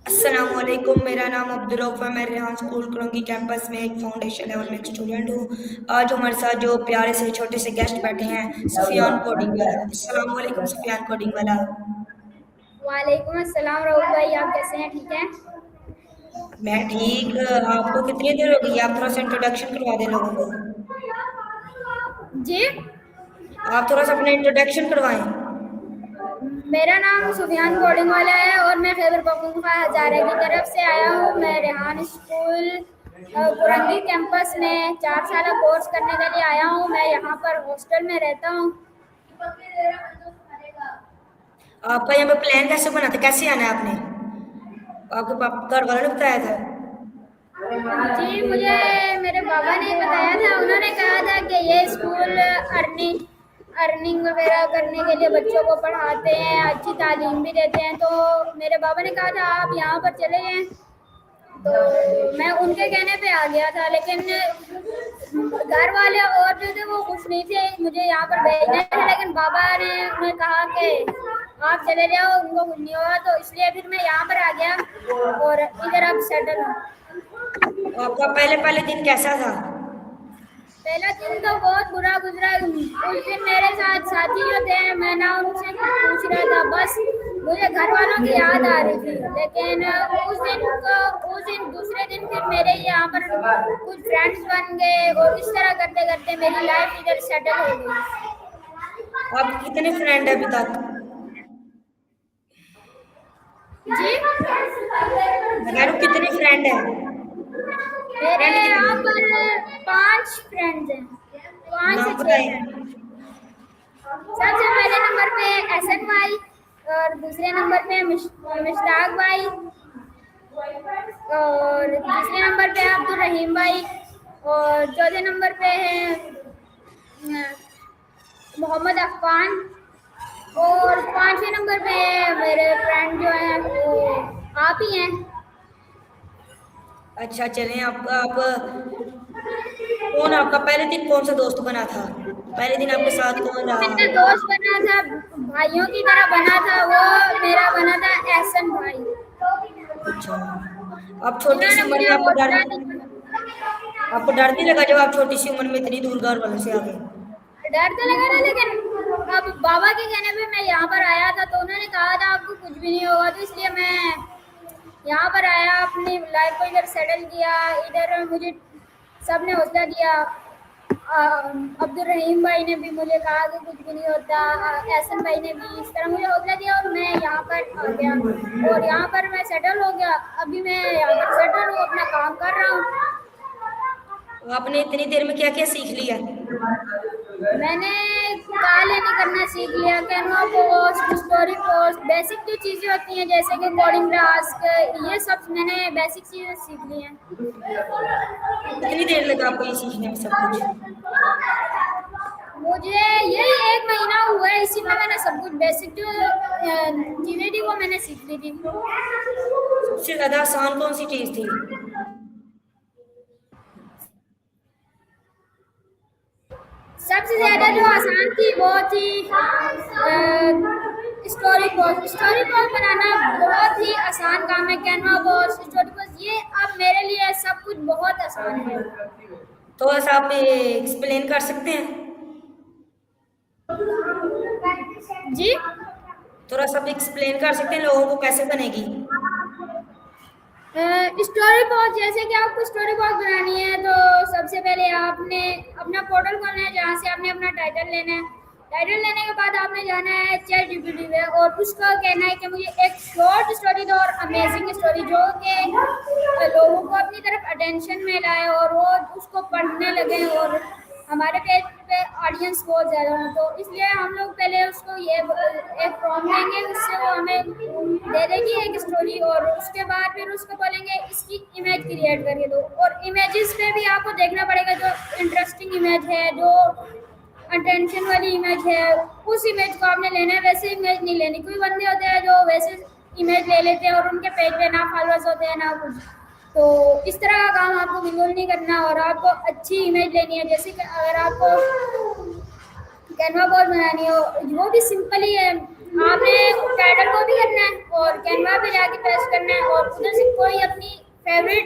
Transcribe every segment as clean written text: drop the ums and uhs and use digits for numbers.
अस्सलामुअलैकुम। मेरा नाम अब्दुल रऊफ है। मैं रेहान स्कूल करंगी कैंपस में एक फाउंडेशन लेवल में एक स्टूडेंट हूँ। आज हमारे साथ जो प्यारे से छोटे से गेस्ट बैठे हैं, सुफियान कोडिंग वाला। अस्सलामुअलैकुम सुफियान कोडिंग वाला। वालेकुम अस्सलाम राहुल भाई, आप कैसे हैं? ठीक हैं? मैं ठीक। आपको कितनी देर हो गई? आप थोड़ा सा इंट्रोडक्शन करवा दें लोगों को। जी। आप थोड़ा सा अपना इंट्रोडक्शन करवाएं। मेरा नाम सुफियान कोडिंग वाला है और मैं खैबर पख्तूनख्वा हजारे की तरफ से आया हूँ। मैं रेहान स्कूल कुरंगी कैंपस में 4 साल कोर्स करने के लिए आया हूँ। मैं यहाँ पर हॉस्टल में रहता हूँ। आपका यहाँ पे प्लान कैसे बना था? कैसे आना है आपने? आपके घर वालों ने बताया था? जी, मुझे मेरे बाबा ने बताया था। उन्होंने कहा था कि ये स्कूल अर्निंग अर्निंग वगैरह करने के लिए बच्चों को पढ़ाते हैं, अच्छी तालीम भी देते हैं। तो मेरे बाबा ने कहा था आप यहाँ पर चले जाएं। तो मैं उनके कहने पे आ गया था, लेकिन घर वाले और जो थे वो खुश नहीं थे मुझे यहाँ पर भेजने थे। लेकिन बाबा ने उन्हें कहा कि आप चले जाओ, उनको कुछ नहीं होगा। तो इसलिए फिर मैं यहाँ पर आ गया और इधर अब सेटल हूँ। आपका पहले पहले दिन कैसा था? पहला दिन तो बहुत बुरा गुजरा। उस दिन मेरे साथ साथी जो थे, मैं ना उनसे कुछ पूछ रहा था, बस मुझे घर वालों की याद आ रही थी। लेकिन उस दिन दूसरे दिन फिर मेरे यहाँ पर कुछ फ्रेंड्स बन गए और इस तरह करते करते मेरी लाइफ इधर सेटल हो गई। आपके कितने फ्रेंड है अभी तक? जी। मैं कह रहा हूँ कितने फ्रेंड है? मेरे फ्रेंड यहाँ कितने? पर 5 फ्रेंड्स हैं, 5 से नाम 6 बताएं। फ्रेंड्स। सबसे पहले नंबर पे एसएन भाई और दूसरे नंबर पे मुश्ताक भाई और तीसरे नंबर पे अब्दुल रहीम भाई और चौथे नंबर पे है मोहम्मद अफान और 5वें नंबर पे मेरे फ्रेंड जो हैं वो आप ही हैं। अच्छा चलें। आप कौन आपका पहले दिन कौन सा दोस्त बना था? पहले दिन आपके साथ कौन रहा? मेरा दोस्त बना था, भाइयों की तरह बना था, वो मेरा बना था एहसन भाई। अच्छा। आप छोटी सी इन्होंने उम्र मुझे में हौसला दिया। आपको डर नहीं लगा जब आप छोटी सी उम्र में इतनी दूर घर वालों से आ गए? डर तो लगा था, लेकिन अब बाबा के कहने पे मैं यहाँ पर आया था। तो उन्होंने कहा था आपको कुछ भी नहीं होगा, तो इसलिए मैं यहाँ पर आया, अपनी लाइफ को इधर सेटल किया। इधर मुझे सबने हौसला दिया। अब्दुल रहीम भाई ने भी मुझे कहा कि कुछ भी नहीं होता। एहसन भाई ने भी इस तरह मुझे हौसला दिया और मैं यहाँ पर आ गया और यहाँ पर मैं सेटल हो गया। अभी मैं यहाँ पर सेटल हूँ, अपना काम कर रहा हूँ। तो आपने इतनी देर में क्या क्या सीख लिया? मैंने कालेनी करना सीख लिया, Canva post, story post, basic जो चीज़ें होती हैं जैसे कि कोडिंग टास्क, ये सब मैंने बेसिक चीज़ें सीख ली हैं। कितनी देर लगा आपको ये सीखने में सब कुछ? मुझे यही 1 महीना हुआ है, इसी में मैंने सब कुछ बेसिक जो चीज़ें थी वो मैंने सीख ली थी। सबसे ज्यादा आसान कौन सी चीज थी? सबसे ज़्यादा जो आसान थी वो थी स्टोरी पोस्ट बनाना बहुत ही आसान काम है। कैनवा पोस्ट, स्टोरी पोस्ट, ये अब मेरे लिए सब कुछ बहुत आसान है। तो ऐसा आप एक्सप्लेन कर सकते हैं? जी। थोड़ा सा एक्सप्लेन कर सकते हैं लोगों को कैसे बनेगी? स्टोरी बॉक्स, जैसे कि आपको स्टोरी बॉक्स बनानी है तो सबसे पहले आपने अपना पोर्टल खोलना है जहाँ से आपने अपना टाइटल लेना है। टाइटल लेने के बाद आपने जाना है चैट जीपीटी में और उसको कहना है कि मुझे एक शॉर्ट स्टोरी दो और अमेजिंग स्टोरी जो कि लोगों को अपनी तरफ अटेंशन में लाए और वो उसको पढ़ने लगे। और हमारे पेज पे ऑडियंस बहुत ज़्यादा है, तो इसलिए हम लोग पहले उसको ये एक प्रॉम्प्ट देंगे, उससे वो हमें दे देगी एक स्टोरी और उसके बाद फिर उसको बोलेंगे इसकी इमेज क्रिएट करके दो। और इमेजेस पे भी आपको देखना पड़ेगा जो इंटरेस्टिंग इमेज है, जो अटेंशन वाली इमेज है, उस इमेज को आपने लेना है। वैसे इमेज नहीं लेनी। कोई बंदे होते हैं जो वैसे इमेज ले लेते हैं और उनके पेज पे ना फॉलोअर्स होते हैं ना कुछ। तो इस तरह का काम आपको बिल्कुल नहीं करना और आपको अच्छी इमेज लेनी है। जैसे कि अगर आपको कैनवा बोर्ड बनानी हो, वो भी सिंपल ही है। आपने टाइटल को भी करना है और कैनवा पे जाके पेस्ट करना है और उधर से कोई अपनी फेवरेट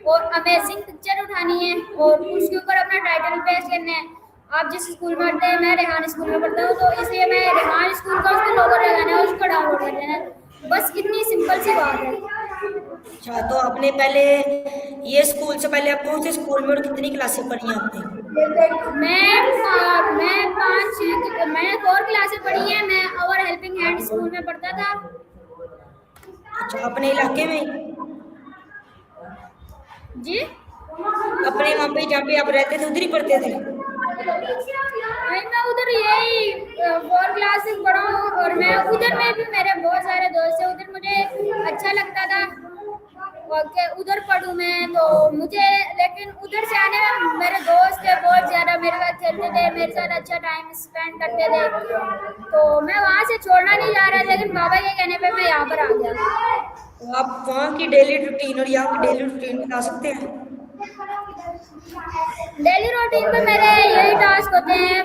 और अमेजिंग पिक्चर उठानी है और उसके ऊपर अपना टाइटल पेस्ट करना है। आप जिस स्कूल में पढ़ते हैं, मैं रेहान स्कूल में पढ़ता हूँ, तो इसलिए मैं रेहान स्कूल का उसको लोगो लगाना है, उसको डाउनलोड कर लेना है। बस इतनी सिंपल सी बात है। अच्छा, तो आपने पहले ये स्कूल से पहले आप कौन से स्कूल में और कितनी क्लासेस पढ़ी हैं आपने? मैंने 4 क्लासेस पढ़ी है। मैं अवर हेल्पिंग हैंड स्कूल में पढ़ता था। अच्छा, अपने इलाके में जी। अपने वहाँ पे जहाँ पे आप रहते थे उधर ही पढ़ते थे? नहीं, मैं उधर यही 4 क्लासेस पढ़ा हूँ और मैं उधर में भी मेरे बहुत सारे दोस्त हैं। उधर मुझे अच्छा लगता था और कि उधर पढ़ूँ मैं, तो मुझे लेकिन उधर से आने में मेरे दोस्त थे बहुत ज़्यादा, मेरे साथ खेलते थे, मेरे साथ अच्छा टाइम स्पेंड करते थे, तो मैं वहाँ से छोड़ना नहीं जा रहा, लेकिन बाबा के कहने पे मैं यहाँ पर आ गया। तो आप वहाँ की डेली रूटीन और यहाँ की डेली रूटीन बता सकते हैं? डेली रूटीन पे मेरे यही टास्क होते हैं,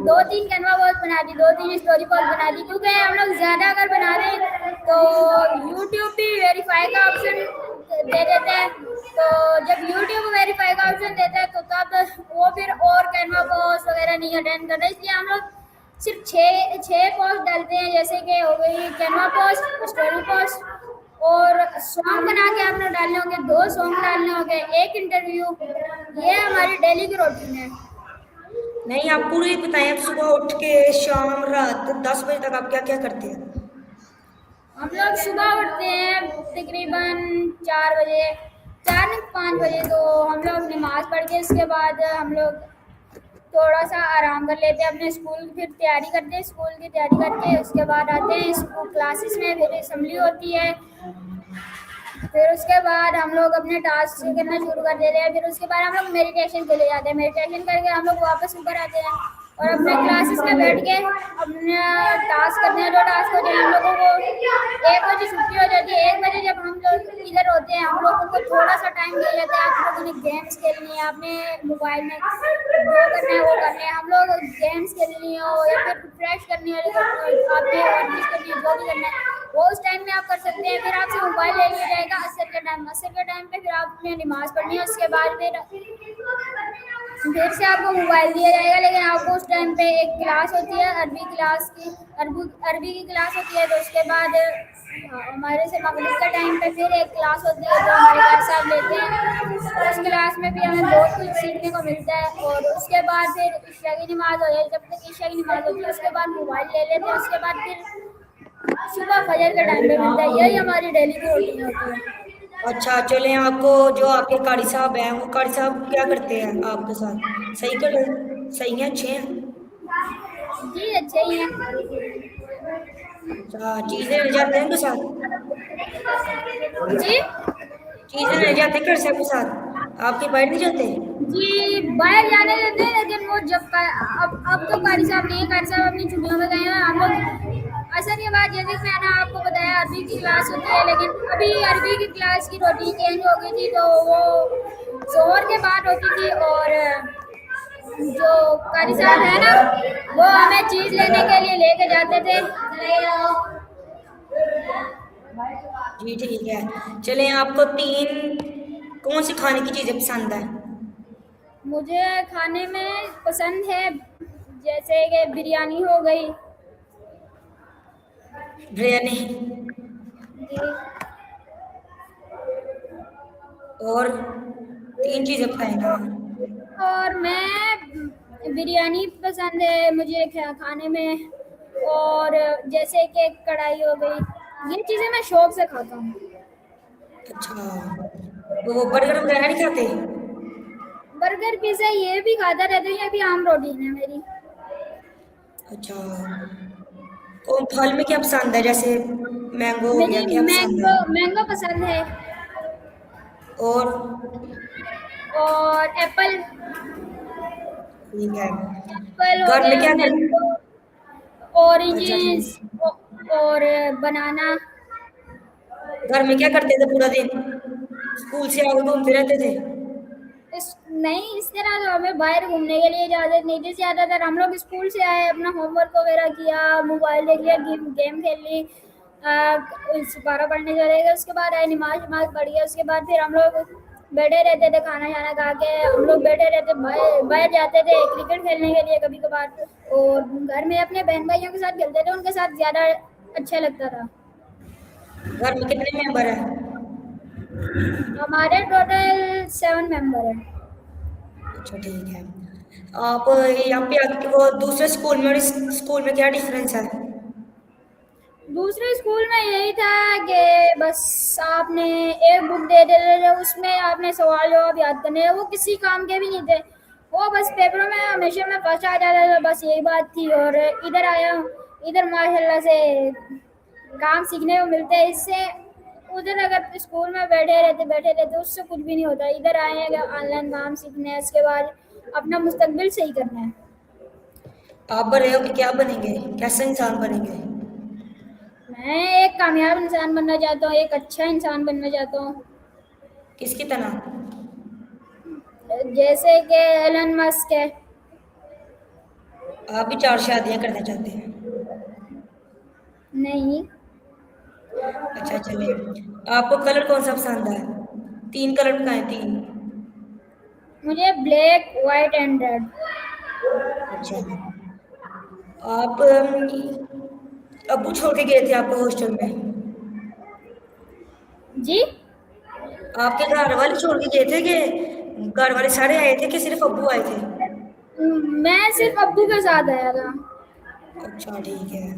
2-3 कैनवा पोस्ट बना दी, 2-3 स्टोरी पोस्ट बना दी, क्योंकि हम लोग ज़्यादा अगर बना दें तो यूट्यूब भी वेरीफाई का ऑप्शन दे देते हैं। तो जब यूट्यूब वेरीफाई का ऑप्शन देता है तो तब वो फिर और कैनवा पोस्ट वगैरह नहीं अटेंड करते, इसलिए हम लोग सिर्फ छः पोस्ट डालते हैं, जैसे कि हो गई कैनवा पोस्ट, स्टोरी पोस्ट और सॉन्ग बना के आपने डालने होंगे, 2 सॉन्ग डालने होंगे, 1 इंटरव्यू। ये हमारी डेली की रूटीन है। नहीं, आप पूरे बताएं, आप सुबह उठ के शाम रात 10 बजे तक आप क्या क्या करते हैं? हम लोग सुबह उठते हैं तकरीबन 4 बजे, 4 नहीं 5 बजे, तो हम लोग नमाज पढ़ के उसके बाद हम लोग थोड़ा सा आराम कर लेते हैं, अपने स्कूल की फिर तैयारी करते हैं, स्कूल की तैयारी करके उसके बाद आते हैं स्कूल क्लासेस में, फिर असेंबली होती है, फिर उसके बाद हम लोग अपने टास्क करना शुरू कर देते हैं, फिर उसके बाद हम लोग मेडिटेशन के लिए जाते हैं, मेडिटेशन करके हम लोग वापस ऊपर आते हैं और अपने क्लासेस में बैठ के अपने टास्क करते हैं। जो टास्क होते हैं हम लोगों को 1 बजे छुट्टी हो जाती है, 1 बजे जब हम लोग इधर होते हैं हम लोगों को थोड़ा सा टाइम दिया जाता है, आप लोगों ने गेम्स खेलनी है, आपने मोबाइल में जो करना है वो करना है, हम लोग गेम्स खेलनी हो या फिर रिफ्रेश करनी है, आपने वर्जिश करनी है, जो भी करना है वो उस टाइम में आप कर सकते हैं। फिर आपसे मोबाइल ले लिया जाएगा असर के टाइम पे, फिर आपने नमाज पढ़नी है, उसके बाद फिर से आपको मोबाइल दिया जाएगा, लेकिन आपको उस टाइम पे एक क्लास होती है अरबी क्लास की, अरबी की क्लास होती है, तो उसके बाद हमारे से मगरिब के टाइम पे फिर एक क्लास होती है जो हमारे भाई साहब लेते हैं। उस क्लास में भी हमें बहुत कुछ सीखने को मिलता है और उसके बाद फिर ईशा की नमाज़ हो जाए, जब तक ईशा की नमाज़ होती है उसके बाद मोबाइल ले लेते हैं, उसके बाद फिर सुबह फजर के टाइम पे मिलता है। यही हमारी डेली की रूटीन होती है। अच्छा, चलें, आपको जो आपके कारी साहब हैं वो कारी साहब क्या करते हैं आपके साथ? सही हैं, अच्छे हैं? जी अच्छे ही हैं। अच्छा, चीज़ें ले जाते हैं उनके साथ? जी। चीज़ें ले जाते हैं कारी साहब के साथ? आपके बाहर नहीं जाते? जी बाहर जाने देते हैं, लेकिन वो अब तो कारी साहब नहीं है, कारी साहब अपनी छुट्टियों में गए हैं। हम लोग असर ये बात जैसे कि मैंने आपको बताया अरबी की क्लास होती है, लेकिन अभी अरबी की क्लास की रूटीन चेंज हो गई थी, तो वो जोहर के बाद होती थी और जो कारी साहब है ना वो हमें चीज़ लेने के लिए लेके जाते थे। जी ठीक है। चलें, आपको 3 कौन सी खाने की चीज़ें पसंद है? मुझे खाने में पसंद है जैसे कि बिरयानी हो गई। बिरयानी जी। और 3 चीज़ें बताएं ना। और मैं बिरयानी पसंद है मुझे खाने में, और जैसे कि कढ़ाई हो गई, ये चीज़ें मैं शौक से खाता हूँ। अच्छा, तो वो बर्गर वगैरह नहीं खाते? बर्गर पिज़्ज़ा ये भी खाता रहता हूँ, ये भी आम रूटीन है मेरी। अच्छा, तो फल में क्या पसंद है? जैसे मैंगो हो गया, मुझे क्या पसंद है? मैंगो पसंद है और और एप्पल। ठीक है। एप्पल हो घर में गया, क्या कर मैंगो, अच्छा ऑरेंजेस ठीक। और बनाना। घर में क्या करते थे पूरा दिन? स्कूल से आके घूमते रहते थे? नहीं, इस तरह तो हमें बाहर घूमने के लिए इजाज़त नहीं थी। ज़्यादातर हम लोग स्कूल से आए, अपना होमवर्क वगैरह किया, मोबाइल देख लिया, गेम गेम खेल ली, सिपारा पढ़ने चले गए, उसके बाद आए नमाज वमाज पढ़ी, उसके बाद फिर हम लोग बैठे रहते थे, खाना शाना खा के हम लोग बैठे रहते, बाहर बाहर जाते थे क्रिकेट खेलने के लिए कभी कभार, और घर में अपने बहन भाइयों के साथ खेलते थे, उनके साथ ज़्यादा अच्छा लगता था। घर में कितने मेंबर हैं? हमारे टोटल 7 मेंबर हैं। अच्छा ठीक है। आप यहाँ पे आके वो दूसरे स्कूल में और इस स्कूल में क्या डिफरेंस है? दूसरे स्कूल में यही था कि बस आपने एक बुक दे देते थे, उसमें आपने सवाल जवाब याद करने थे, वो किसी काम के भी नहीं थे, वो बस पेपरों में हमेशा में फर्स्ट आ जाता था, बस यही बात थी। और इधर आया हूँ, इधर माशाल्लाह से काम सीखने को मिलते हैं, इससे उधर अगर स्कूल में बैठे रहते उससे कुछ भी नहीं होता। इधर आए हैं ऑनलाइन काम सीखने है, उसके बाद अपना मुस्तकबिल सही करना है। आप बड़े हो कि क्या बनेंगे, कैसे इंसान बनेंगे? मैं एक कामयाब इंसान बनना चाहता हूँ, एक अच्छा इंसान बनना चाहता हूँ, किसकी तरह? जैसे कि एलन मस्क है। आप भी 4 शादियां करना चाहते हैं? नहीं, अच्छा चलिए। आपको कलर कौन सा पसंद है? 3 कलर बताएं, 3। मुझे ब्लैक वाइट एंड रेड। अच्छा। आप अब्बू छोड़ के गए थे आपको हॉस्टल में? जी, आपके घर वाले छोड़ के गए थे कि घर वाले सारे आए थे कि सिर्फ अब्बू आए थे? मैं सिर्फ अब्बू के साथ आया था। अच्छा ठीक है।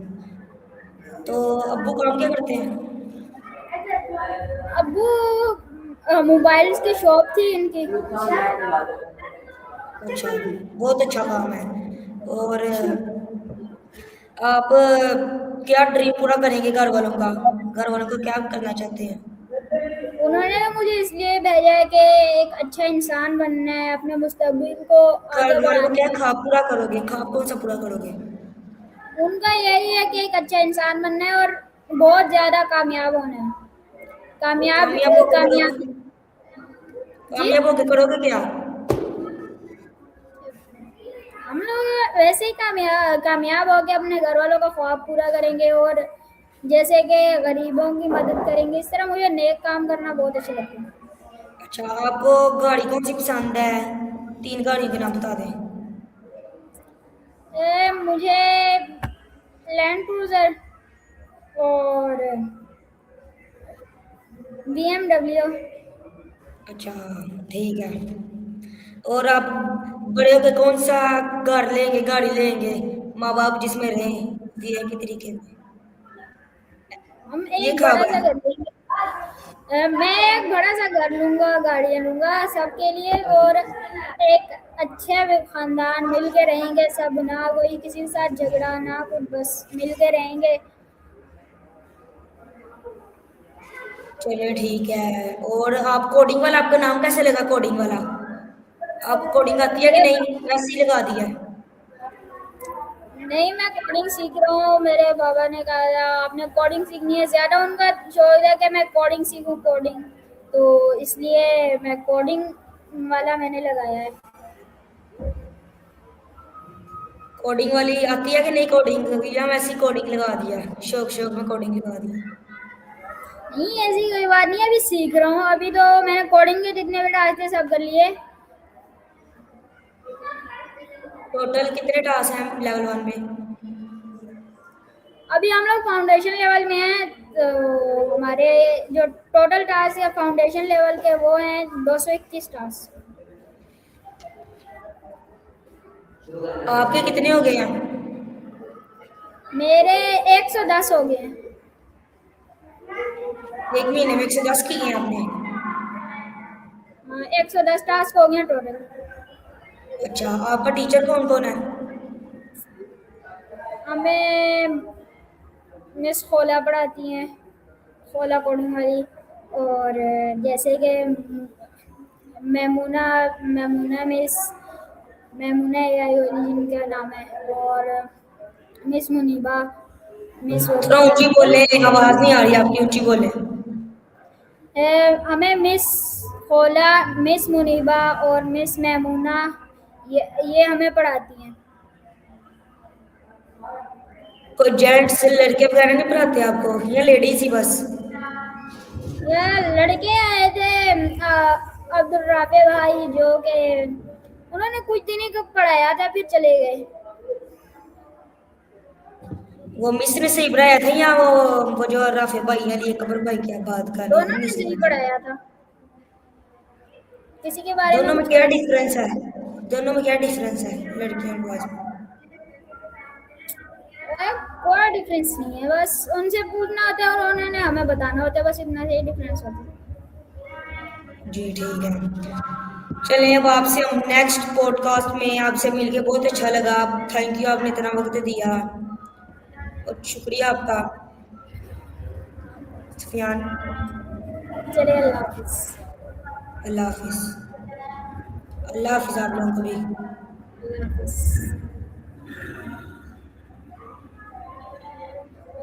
तो अब्बू काम क्या करते हैं? अब्बू मोबाइल्स की शॉप थी इनकी। अच्छा, बहुत अच्छा काम है। और आप क्या ड्रीम पूरा करेंगे घर वालों का? घर वालों को क्या करना चाहते हैं? उन्होंने मुझे इसलिए भेजा है कि एक अच्छा इंसान बनना है, अपने मुस्तकबिल को घर आगे वालों को बढ़ाना क्या है। ख्वाब पूरा करोगे? ख्वाब कौन सा पूरा करोगे? उनका यही है कि एक अच्छा इंसान बनना है और बहुत ज़्यादा कामयाब होना है। कामयाब कामयाब होके कामयाब। करोगे? जी, कामयाब होके करोगे क्या? हम लोग वैसे ही कामयाब कामयाब होकर अपने घर वालों का ख्वाब पूरा करेंगे, और जैसे कि गरीबों की मदद करेंगे, इस तरह मुझे नेक काम करना बहुत अच्छा लगता है। अच्छा, आपको गाड़ी कौन सी पसंद है? 3 गाड़ियों के नाम बता दें। मुझे लैंड क्रूजर और BMW। अच्छा ठीक है। और आप बड़े होके कौन सा घर लेंगे, गाड़ी लेंगे, माँ बाप जिसमें रहें जिए के तरीके में? हम ये एक ख्वाब बड़ा है? सा घर लेंगे। मैं एक बड़ा सा घर लूंगा, गाड़ियाँ लूंगा सबके लिए, और एक अच्छे खानदान मिल के रहेंगे सब, ना कोई किसी के साथ झगड़ा ना कुछ, बस मिल के रहेंगे। चलिए ठीक है। और आप कोडिंग वाला, आपका नाम कैसे लगा कोडिंग वाला? आप कोडिंग आती है कि ये नहीं, वैसे ही लगा दिया है? नहीं, मैं कोडिंग सीख रहा हूँ, मेरे पापा ने कहा था आपने कोडिंग सीखनी है, ज़्यादा उनका शौक है कि मैं कोडिंग सीखूँ कोडिंग, तो इसलिए मैं कोडिंग वाला मैंने लगाया है। कोडिंग वाली आती है कि नहीं कोडिंग, या वैसे ही कोडिंग लगा दिया, शौक शौक में कोडिंग लगा दी? नहीं, ऐसी कोई बात नहीं है, अभी सीख रहा हूँ, अभी तो मैंने कोडिंग के जितने भी टास्क थे सब कर लिए। टोटल कितने टास्क हैं लेवल 1 में? अभी हम लोग फाउंडेशन लेवल में हैं, तो हमारे जो टोटल टास्क है फाउंडेशन लेवल के वो हैं 221 टास्क। आपके कितने हो गए हैं? मेरे 110 हो गए हैं। एक महीने में 110 किए हैं आपने? 110 टास्क हो गए हैं टोटल। अच्छा, आपका टीचर कौन कौन है? हमें मिस खोला पढ़ाती हैं, खोला कोडिंग वाली, और जैसे कि मैमूना मैमूना मिस, मैमूना एआई वाली जिनका नाम है, और मिस मुनीबा, मिस थोड़ा वफिया। ऊंची बोले, आवाज नहीं आ रही आपकी, ऊंची बोले। हमें मिस खोला, मिस मुनीबा और मिस मैमूना ये हमें पढ़ाती हैं। कोई जेंट्स लड़के वगैरह नहीं पढ़ाते आपको या लेडीज ही बस? ये लड़के आए थे अब्दुल राफे भाई, जो कि उन्होंने कुछ दिन ही पढ़ाया था फिर चले गए। वो मिस ने सही पढ़ाया था या वो जो राफे भाई है ये कबर भाई क्या बात कर रहे हो, दोनों उन्होंने ने सही सही पढ़ाया? पढ़ाया था। किसी के बारे में दोनों में कुछ क्या गलत। डिफरेंस है? दोनों में क्या डिफरेंस है लड़कियों और बॉयज में? कोई डिफरेंस नहीं है, बस उनसे पूछना होता है और उन्होंने हमें बताना होता है, बस इतना से ही डिफरेंस होता है। जी ठीक है। चलिए अब आपसे हम नेक्स्ट पॉडकास्ट में आपसे मिलके बहुत अच्छा लगा। थैंक यू, आपने इतना वक्त दिया और शुक्रिया आपका सुफियान। चलिए, अल्लाह हाफिज। अल्लाह हाफिज। अल्लाह हाफिज आप लोगों को भी। अल्लाह हाफिज।